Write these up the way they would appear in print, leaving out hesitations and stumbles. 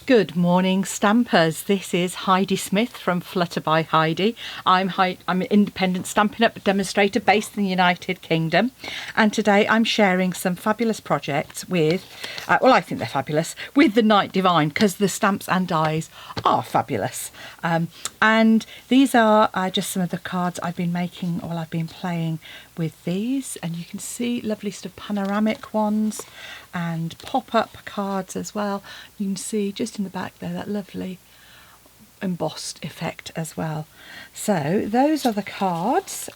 Good morning, stampers. This is Heidi Smith from Flutter by Heidi. I'm an independent Stampin' Up demonstrator based in the United Kingdom, and today I'm sharing some fabulous projects with, I think they're fabulous, with the Night Divine, because the stamps and dies are fabulous. And these are just some of the cards I've been making while I've been playing with these, and you can see lovely sort of panoramic ones and pop-up cards as well. You can see just in the back there that lovely embossed effect as well. So those are the cards.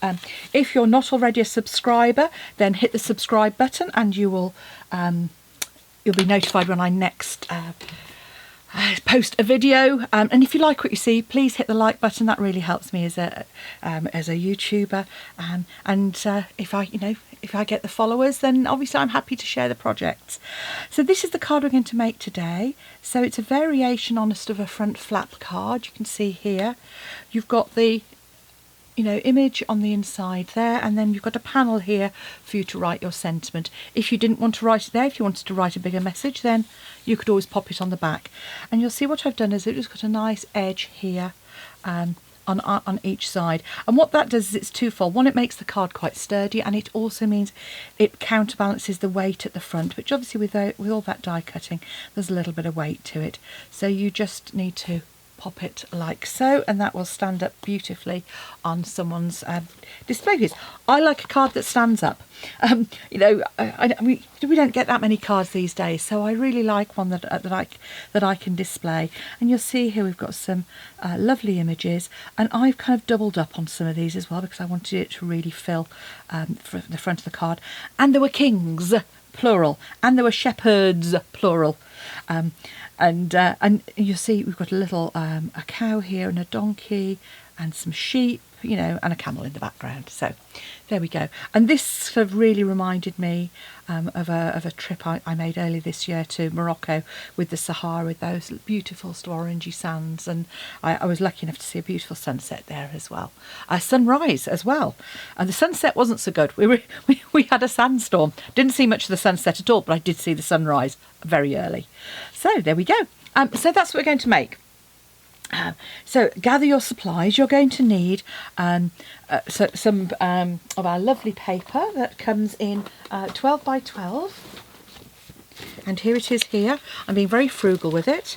If you're not already a subscriber, then hit the subscribe button and you will you'll be notified when I next post a video, and if you like what you see, please hit the like button. That really helps me as a YouTuber, and if I get the followers, then obviously I'm happy to share the projects. So this is the card we're going to make today. So it's a variation on a sort of a front flap card. You can see here you've got the image on the inside there, and then you've got a panel here for you to write your sentiment. If you didn't want to write it there, if you wanted to write a bigger message, then you could always pop it on the back. And you'll see what I've done is I've just got a nice edge here on each side, and what that does is it's twofold. One, it makes the card quite sturdy, and it also means it counterbalances the weight at the front, which obviously with all that die cutting there's a little bit of weight to it, so you just need to pop it like so, and that will stand up beautifully on someone's display piece. I like a card that stands up. We don't get that many cards these days, so I really like one that I can display. And you'll see here we've got some lovely images, and I've kind of doubled up on some of these as well because I wanted it to really fill for the front of the card. And there were kings, plural, and there were shepherds, plural. And you'll see we've got a little a cow here and a donkey and some sheep, and a camel in the background. So there we go. And this sort of really reminded me of a trip I made earlier this year to Morocco with the Sahara, with those beautiful orangey sands, and I was lucky enough to see a beautiful sunset there as well. A sunrise as well, and the sunset wasn't so good. We had a sandstorm. Didn't see much of the sunset at all, but I did see the sunrise very early. So there we go. So that's what we're going to make. So gather your supplies. You're going to need some of our lovely paper that comes in 12 by 12, and here it is here. I'm being very frugal with it,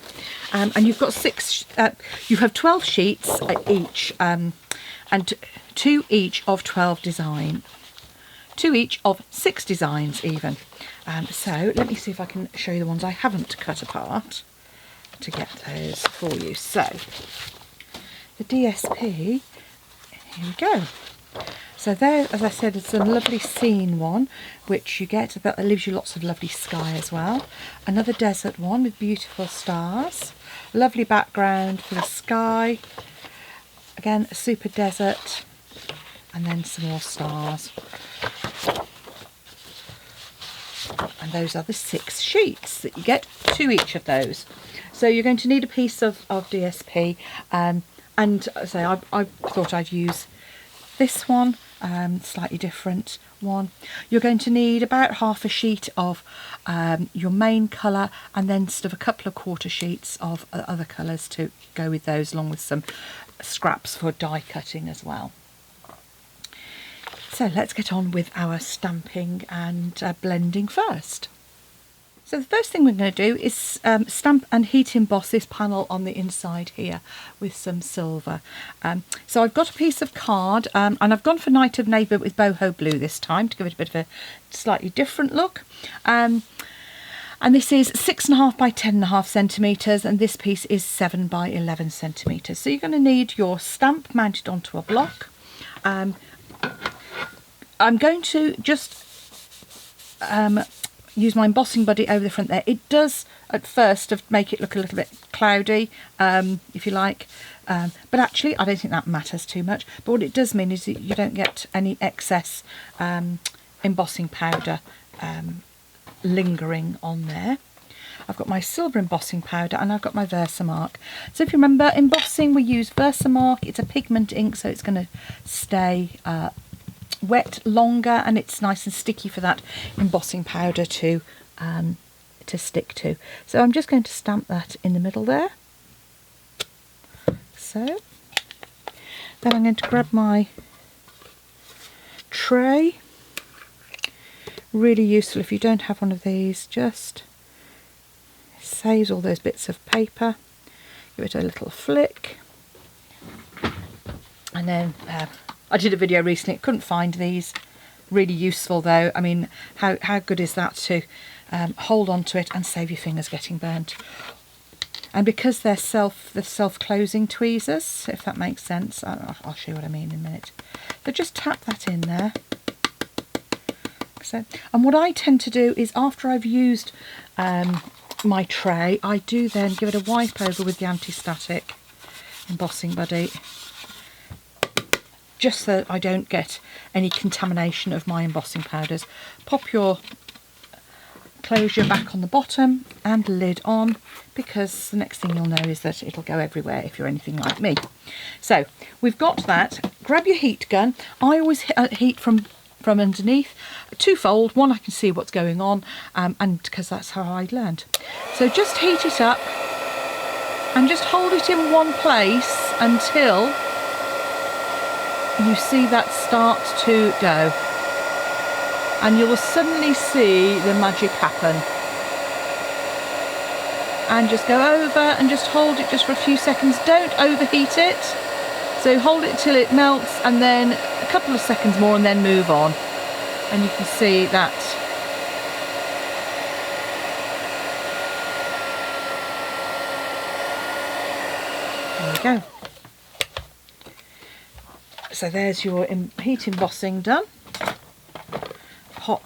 and you've got you have 12 sheets each, and 2 each of 12 design, 2 each of 6 designs even. So let me see if I can show you the ones I haven't cut apart to get those for you. So the DSP, here we go. So there, as I said, it's a lovely scene one, which you get, that leaves you lots of lovely sky as well. Another desert one with beautiful stars, lovely background for the sky, again a super desert, and then some more stars. And those are the 6 sheets that you get, 2 each of those. So you're going to need a piece of DSP, and say I thought I'd use this one, slightly different one. You're going to need about half a sheet of your main colour, and then sort of a couple of quarter sheets of other colours to go with those, along with some scraps for die cutting as well. So let's get on with our stamping and blending first. So the first thing we're going to do is stamp and heat emboss this panel on the inside here with some silver. So I've got a piece of card, and I've gone for Night of Navy with boho blue this time to give it a bit of a slightly different look. And this is 6.5 by 10.5 centimetres, and this piece is 7 by 11 centimetres. So you're going to need your stamp mounted onto a block. I'm going to just use my embossing buddy over the front there. It does at first make it look a little bit cloudy, if you like, but actually I don't think that matters too much. But what it does mean is that you don't get any excess embossing powder lingering on there. I've got my silver embossing powder, and I've got my Versamark. So if you remember, embossing, we use Versamark. It's a pigment ink, so it's going to stay wet longer, and it's nice and sticky for that embossing powder to to stick to. So I'm just going to stamp that in the middle there. So then I'm going to grab my tray. Really useful if you don't have one of these, just saves all those bits of paper. Give it a little flick. And then I did a video recently, couldn't find these. Really useful though. I mean, how good is that to hold on to it and save your fingers getting burnt. And because they're self-closing tweezers, if that makes sense, I'll show you what I mean in a minute. So just tap that in there. So, and what I tend to do is after I've used my tray, I do then give it a wipe over with the anti-static embossing buddy, just so I don't get any contamination of my embossing powders. Pop your closure back on the bottom and lid on, because the next thing you'll know is that it'll go everywhere if you're anything like me. So we've got that. Grab your heat gun. I always heat from underneath, twofold. One, I can see what's going on, and because that's how I learned. So just heat it up and just hold it in one place until you see that start to go, and you will suddenly see the magic happen. And just go over and just hold it just for a few seconds. Don't overheat it. So hold it till it melts, and then a couple of seconds more, and then move on. And you can see that there we go. So there's your heat embossing done. Pop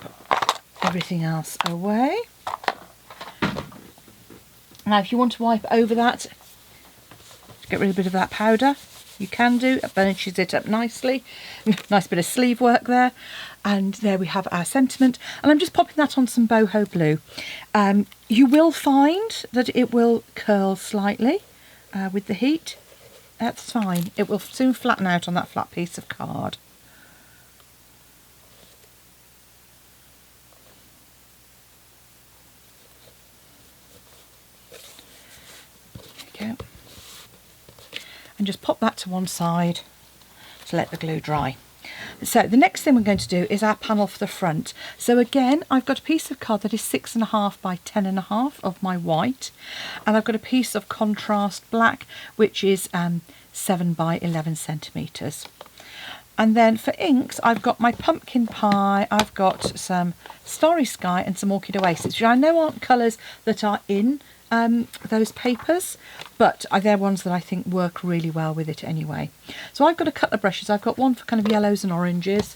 everything else away. Now if you want to wipe over that to get rid of a bit of that powder, you can do. It burnishes it up nicely. Nice bit of sleeve work there. And there we have our sentiment. And I'm just popping that on some boho blue. You will find that it will curl slightly with the heat. That's fine. It will soon flatten out on that flat piece of card. There you go. And just pop that to one side to let the glue dry. So the next thing we're going to do is our panel for the front. So again, I've got a piece of card that is 6.5 by 10.5 of my white, and I've got a piece of contrast black which is 7 by 11 centimetres. And then for inks, I've got my pumpkin pie, I've got some Starry Sky and some Orchid Oasis, which I know aren't colours that are in those papers, but they're ones that I think work really well with it anyway. So I've got a couple of brushes. I've got one for kind of yellows and oranges,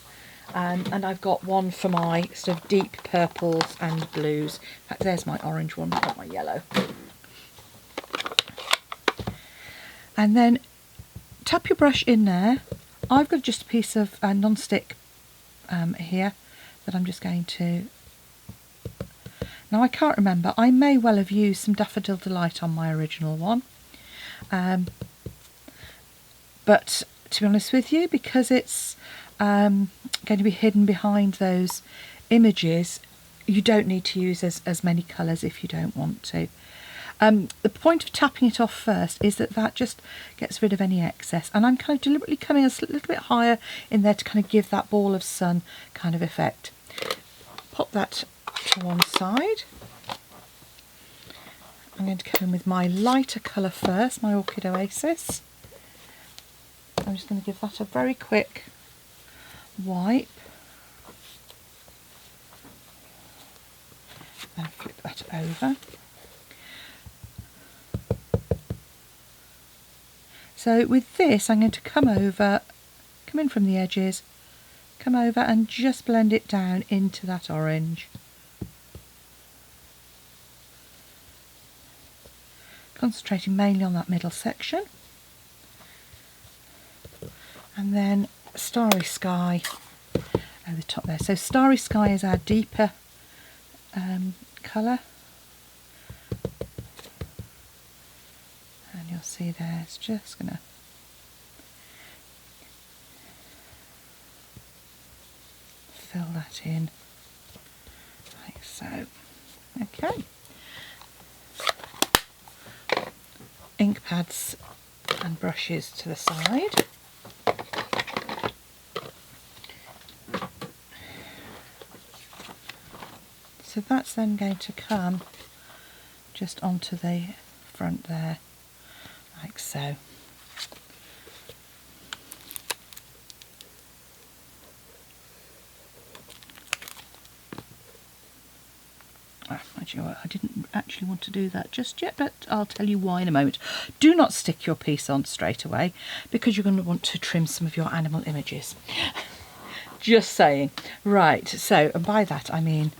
and I've got one for my sort of deep purples and blues. In fact, there's my orange one, not my yellow. And then tap your brush in there. I've got just a piece of non-stick here that I'm just going to... Now I can't remember, I may well have used some Daffodil Delight on my original one. But to be honest with you, because it's going to be hidden behind those images, you don't need to use as many colours if you don't want to. The point of tapping it off first is that just gets rid of any excess, and I'm kind of deliberately coming a little bit higher in there to kind of give that ball of sun kind of effect. Pop that to one side. I'm going to come in with my lighter colour first, my Orchid Oasis. I'm just going to give that a very quick wipe. Then flip that over. So with this, I'm going to come in from the edges, come over and just blend it down into that orange. Concentrating mainly on that middle section. And then Starry Sky over the top there. So Starry Sky is our deeper colour. And you'll see there, it's just going to fill that in like so. Okay, ink pads and brushes to the side. So that's then going to come just onto the front there, like so. Actually, I didn't actually want to do that just yet, but I'll tell you why in a moment. Do not stick your piece on straight away, because you're going to want to trim some of your animal images. Just saying. Right, so, and by that I mean,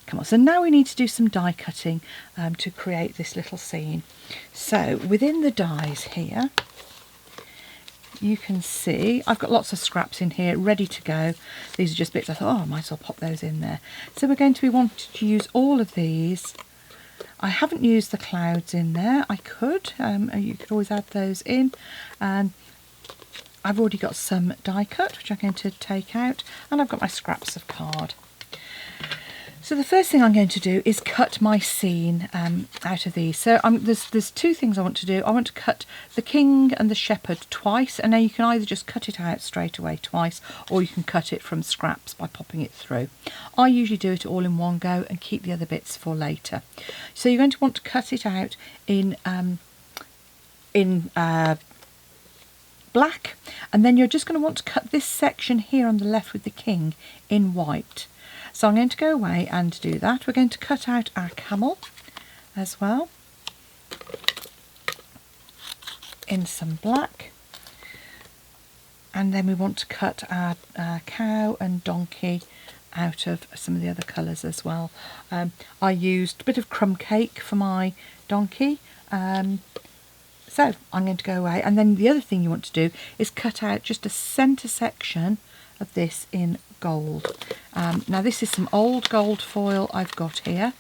come on, so now we need to do some die cutting to create this little scene. So within the dies here, you can see I've got lots of scraps in here ready to go. These are just bits I thought, oh, I might as well pop those in there. So we're going to be wanting to use all of these. I haven't used the clouds in there. I could, you could always add those in. And I've already got some die cut, which I'm going to take out, and I've got my scraps of card. So the first thing I'm going to do is cut my scene out of these. So there's two things I want to do. I want to cut the king and the shepherd twice, and now you can either just cut it out straight away twice, or you can cut it from scraps by popping it through. I usually do it all in one go and keep the other bits for later. So you're going to want to cut it out in black, and then you're just going to want to cut this section here on the left with the king in white. So I'm going to go away and do that. We're going to cut out our camel as well in some black, and then we want to cut our cow and donkey out of some of the other colours as well. I used a bit of crumb cake for my donkey, so I'm going to go away, and then the other thing you want to do is cut out just a centre section of this in gold. Now this is some old gold foil I've got here,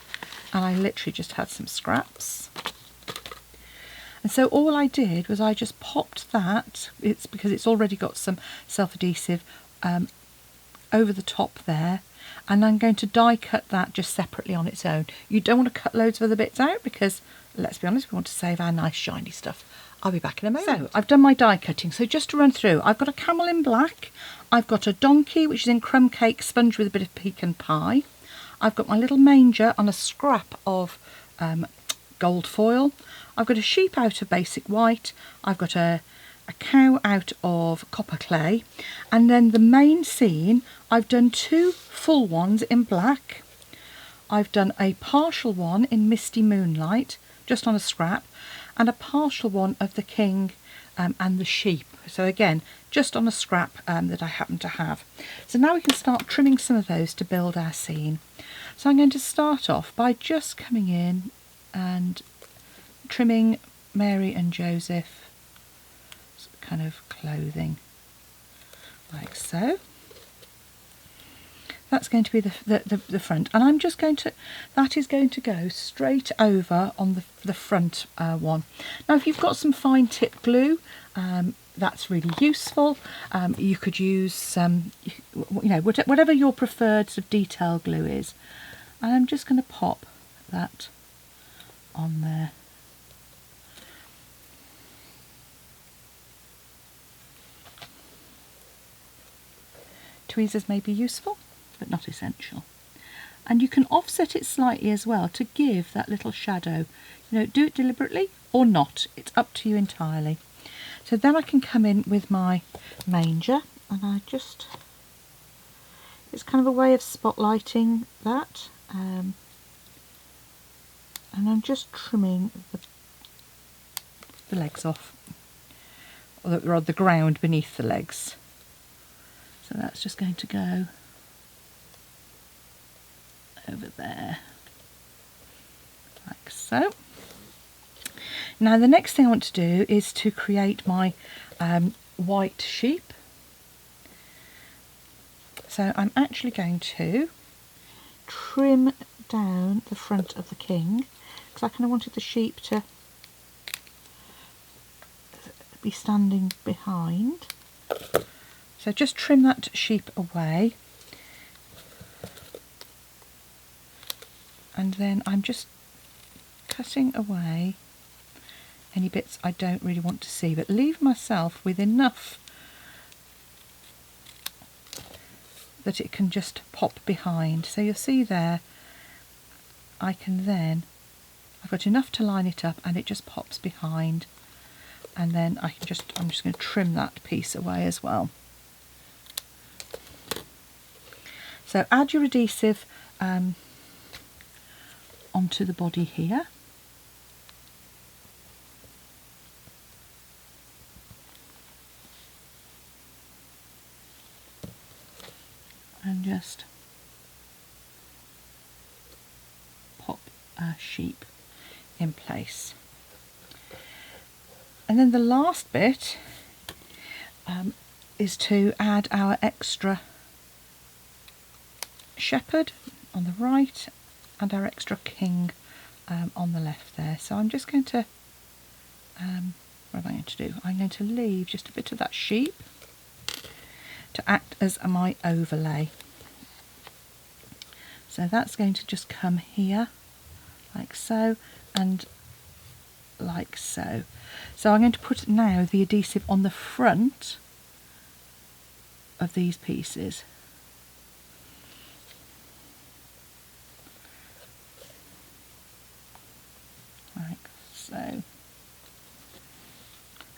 and I literally just had some scraps. And so all I did was I just popped that, it's because it's already got some self-adhesive over the top there, and I'm going to die cut that just separately on its own. You don't want to cut loads of other bits out because, let's be honest, we want to save our nice shiny stuff. I'll be back in a moment. So I've done my die cutting. So just to run through, I've got a camel in black, I've got a donkey which is in crumb cake sponge with a bit of pecan pie, I've got my little manger on a scrap of gold foil, I've got a sheep out of basic white, I've got a cow out of copper clay, and then the main scene I've done two full ones in black, I've done a partial one in misty moonlight just on a scrap, and a partial one of the king and the sheep, so again just on a scrap that I happen to have. So now we can start trimming some of those to build our scene. So I'm going to start off by just coming in and trimming Mary and Joseph kind of clothing like so. That's going to be the front, and I'm just going to, that is going to go straight over on the front one. Now if you've got some fine tip glue, that's really useful. You could use some, you know, whatever your preferred sort of detail glue is, and I'm just going to pop that on there. Tweezers may be useful, but not essential. And you can offset it slightly as well to give that little shadow. You know, do it deliberately or not, it's up to you entirely. So then I can come in with my manger, and I just, it's kind of a way of spotlighting that, and I'm just trimming the legs off, or the ground beneath the legs. So that's just going to go over there, like so. Now the next thing I want to do is to create my white sheep. So I'm actually going to trim down the front of the king, because I kind of wanted the sheep to be standing behind. So just trim that sheep away, and then I'm just cutting away any bits I don't really want to see, but leave myself with enough that it can just pop behind. So you'll see there, I've got enough to line it up and it just pops behind, and then I'm just going to trim that piece away as well. So add your adhesive onto the body here. And just pop our sheep in place. And then the last bit is to add our extra shepherd on the right and our extra king on the left there. So I'm just going to, what am I going to do? I'm going to leave just a bit of that sheep to act as my overlay. So that's going to just come here like so and like so. So I'm going to put now the adhesive on the front of these pieces. Like so.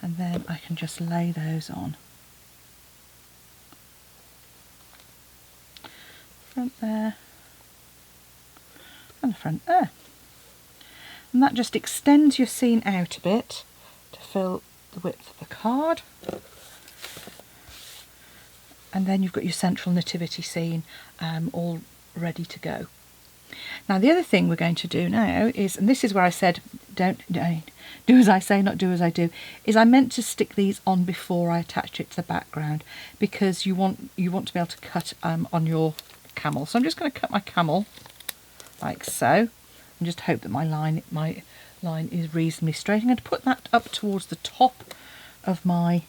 And then I can just lay those on. Front there and the front there. And that just extends your scene out a bit to fill the width of the card. And then you've got your central nativity scene all ready to go. Now the other thing we're going to do now is, and this is where I said don't do as I say, not do as I do, is I meant to stick these on before I attach it to the background, because you want to be able to cut on your camel. So I'm just going to cut my camel like so, and just hope that my line is reasonably straight. I'm going to put that up towards the top of my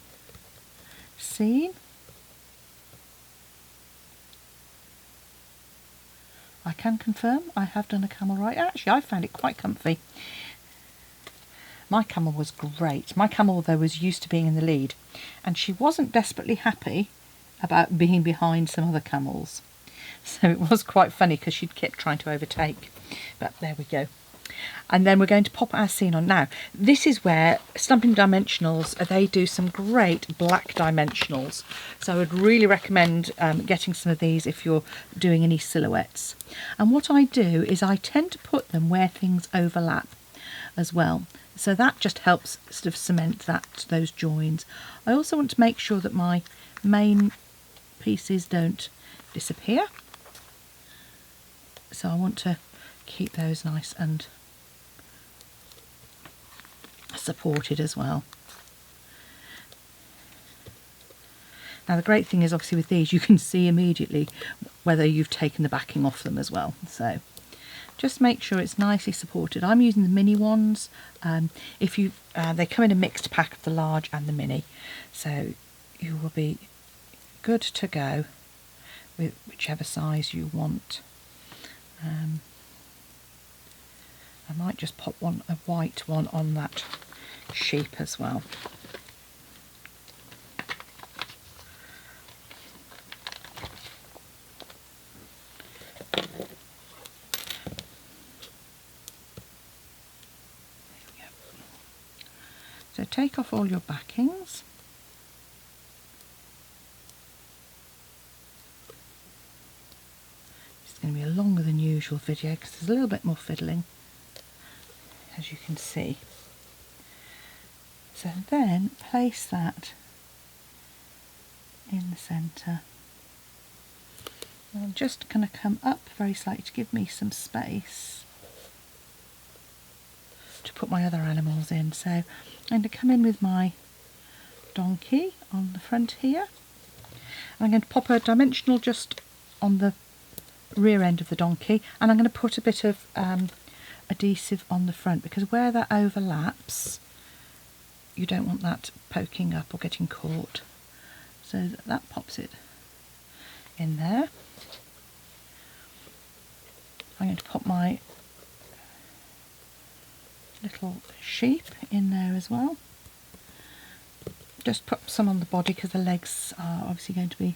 scene. I can confirm I have done a camel right. Actually, I found it quite comfy. My camel was great. My camel, though, was used to being in the lead, and she wasn't desperately happy about being behind some other camels. So it was quite funny because she'd kept trying to overtake. But there we go. And then we're going to pop our scene on. Now, this is where Stampin' Dimensionals, they do some great black dimensionals. So I would really recommend getting some of these if you're doing any silhouettes. And what I do is I tend to put them where things overlap as well. So that just helps sort of cement those joins. I also want to make sure that my main pieces don't disappear. So I want to keep those nice and supported as well. Now the great thing is, obviously with these you can see immediately whether you've taken the backing off them as well. So just make sure it's nicely supported. I'm using the mini ones. They come in a mixed pack of the large and the mini, so you will be good to go with whichever size you want. I might just pop a white one on that sheep as well. There we go. So take off all your backings. It's going to be a longer than usual video because there's a little bit more fiddling, as you can see. So then place that in the centre. I'm just going to come up very slightly to give me some space to put my other animals in. So I'm going to come in with my donkey on the front here. I'm going to pop a dimensional just on the rear end of the donkey, and I'm going to put a bit of adhesive on the front, because where that overlaps you don't want that poking up or getting caught. So that pops it in there. I'm going to pop my little sheep in there as well. Just put some on the body because the legs are obviously going to be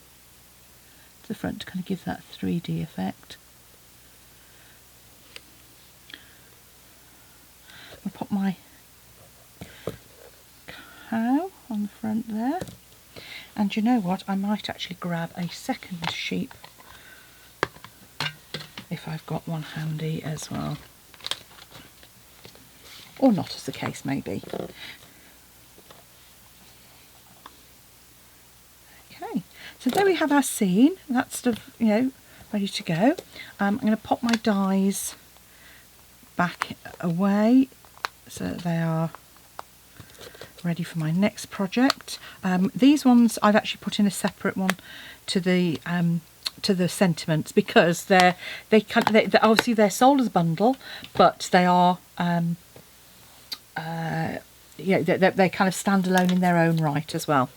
to the front to kind of give that 3D effect. I'll put my cow on the front there. And you know what, I might actually grab a second sheep if I've got one handy as well. Or not, as the case may be. Okay, so there we have our scene. That's sort of, you know, ready to go. I'm going to pop my dies back away so that they are ready for my next project. These ones I've actually put in a separate one to the sentiments because they're obviously they're sold as a bundle, but they are yeah, they kind of stand alone in their own right as well.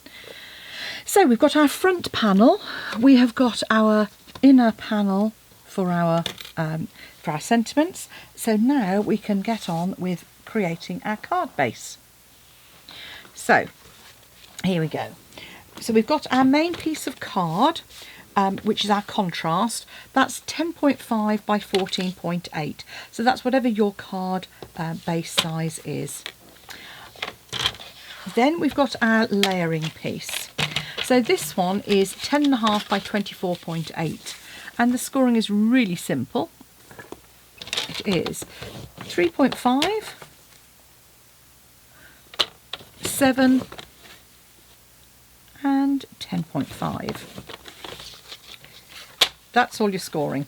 So we've got our front panel, we have got our inner panel for our sentiments. So now we can get on with creating our card base. So here we go. So we've got our main piece of card, which is our contrast. That's 10.5 by 14.8. So that's whatever your card base size is. Then we've got our layering piece. So this one is 10.5 by 24.8. And the scoring is really simple. It is 3.5, 7 and 10.5. That's all your scoring.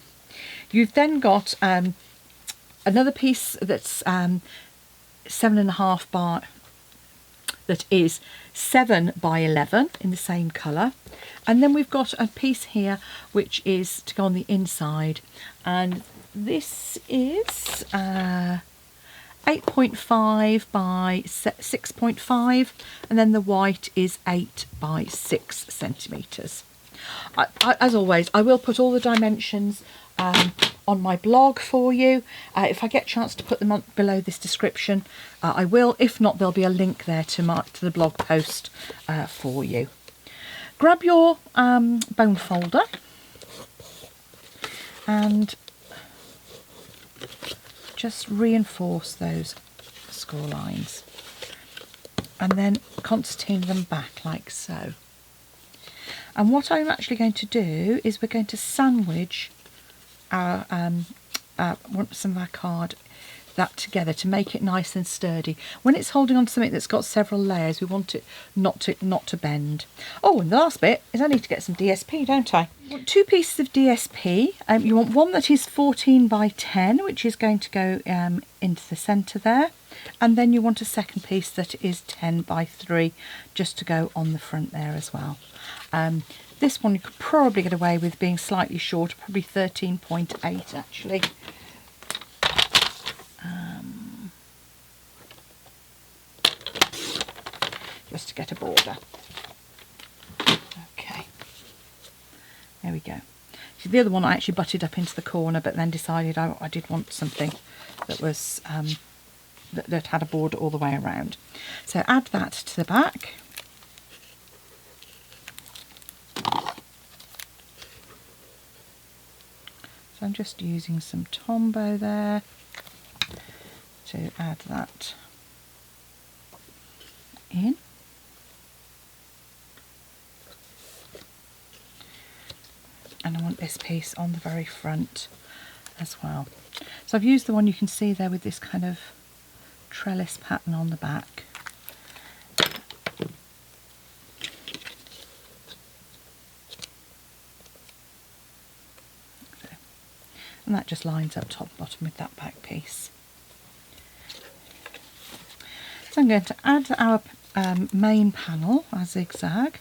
You've then got another piece that's 7.5 by, that is 7 by 11 in the same colour. And then we've got a piece here which is to go on the inside, and this is 8.5 by 6.5, and then the white is 8 by 6 centimetres. As always, I will put all the dimensions on my blog for you. If I get a chance to put them on below this description, I will. If not, there'll be a link there to the blog post for you. Grab your bone folder and just reinforce those score lines and then concertina them back like so. And what I'm actually going to do is we're going to sandwich our some of our card that together to make it nice and sturdy. When it's holding on to something that's got several layers, we want it not to bend. Oh, and the last bit is I need to get some DSP, don't I? You want 2 pieces of DSP. You want one that is 14 by 10, which is going to go into the centre there. And then you want a second piece that is 10 by 3, just to go on the front there as well. This one you could probably get away with being slightly shorter, probably 13.8 actually. Just to get a border. Okay, there we go. So the other one I actually butted up into the corner, but then decided I did want something that was that had a border all the way around. So add that to the back. So I'm just using some Tombow there to add that in. And I want this piece on the very front as well. So I've used the one you can see there with this kind of trellis pattern on the back. And that just lines up top and bottom with that back piece. So I'm going to add our main panel, our zigzag.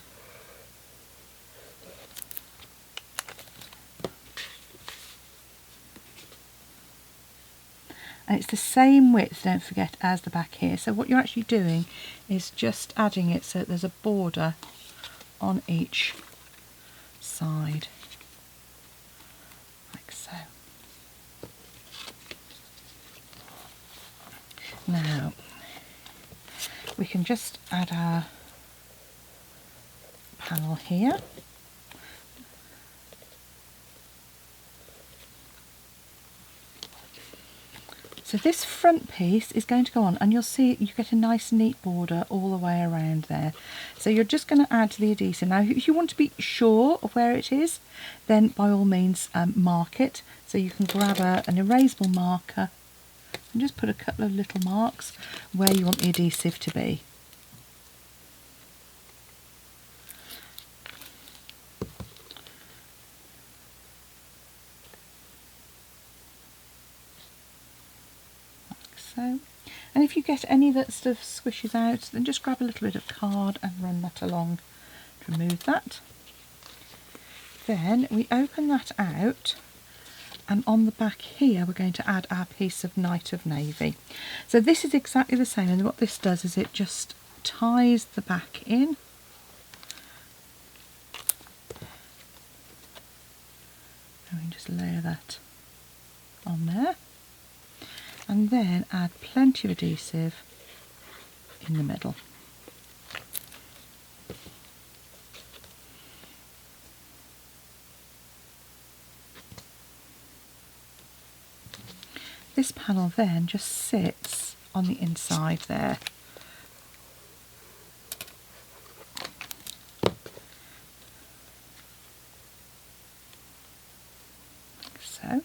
And it's the same width, don't forget, as the back here. So what you're actually doing is just adding it so that there's a border on each side, like so. Now we can just add our panel here. So this front piece is going to go on, and you'll see you get a nice neat border all the way around there. So you're just going to add the adhesive. Now if you want to be sure of where it is, then by all means mark it. So you can grab an erasable marker and just put a couple of little marks where you want the adhesive to be. So, and if you get any that sort of squishes out, then just grab a little bit of card and run that along to remove that. Then we open that out, and on the back here we're going to add our piece of Night of Navy. So this is exactly the same, and what this does is it just ties the back in. And we just layer that on there. And then add plenty of adhesive in the middle. This panel then just sits on the inside there. Like so.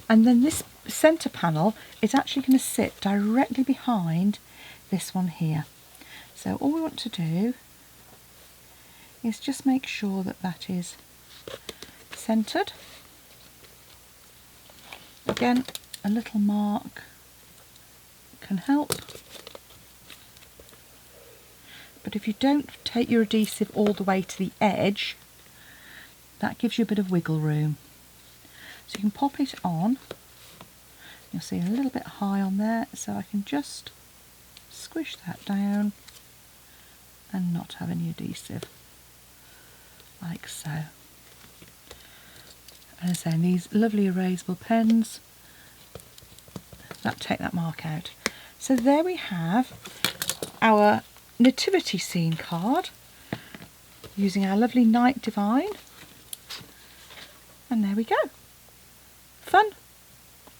And then this centre panel is actually going to sit directly behind this one here. So all we want to do is just make sure that that is centred. Again, a little mark can help, but if you don't take your adhesive all the way to the edge, that gives you a bit of wiggle room. So you can pop it on. You'll see a little bit high on there, so I can just squish that down and not have any adhesive, like so. And as I say, these lovely erasable pens that take that mark out. So there we have our nativity scene card using our lovely Night Divine, and there we go. Fun.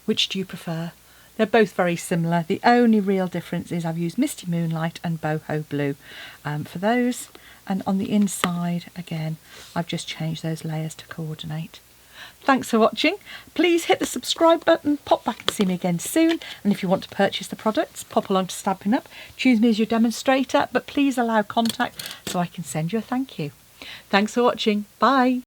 Which do you prefer? They're both very similar. The only real difference is I've used Misty Moonlight and Boho Blue for those, and on the inside again I've just changed those layers to coordinate. Thanks for watching. Please hit the subscribe button, pop back and see me again soon, and if you want to purchase the products, pop along to Stampin' Up, choose me as your demonstrator, but please allow contact so I can send you a thank you. Thanks for watching. Bye.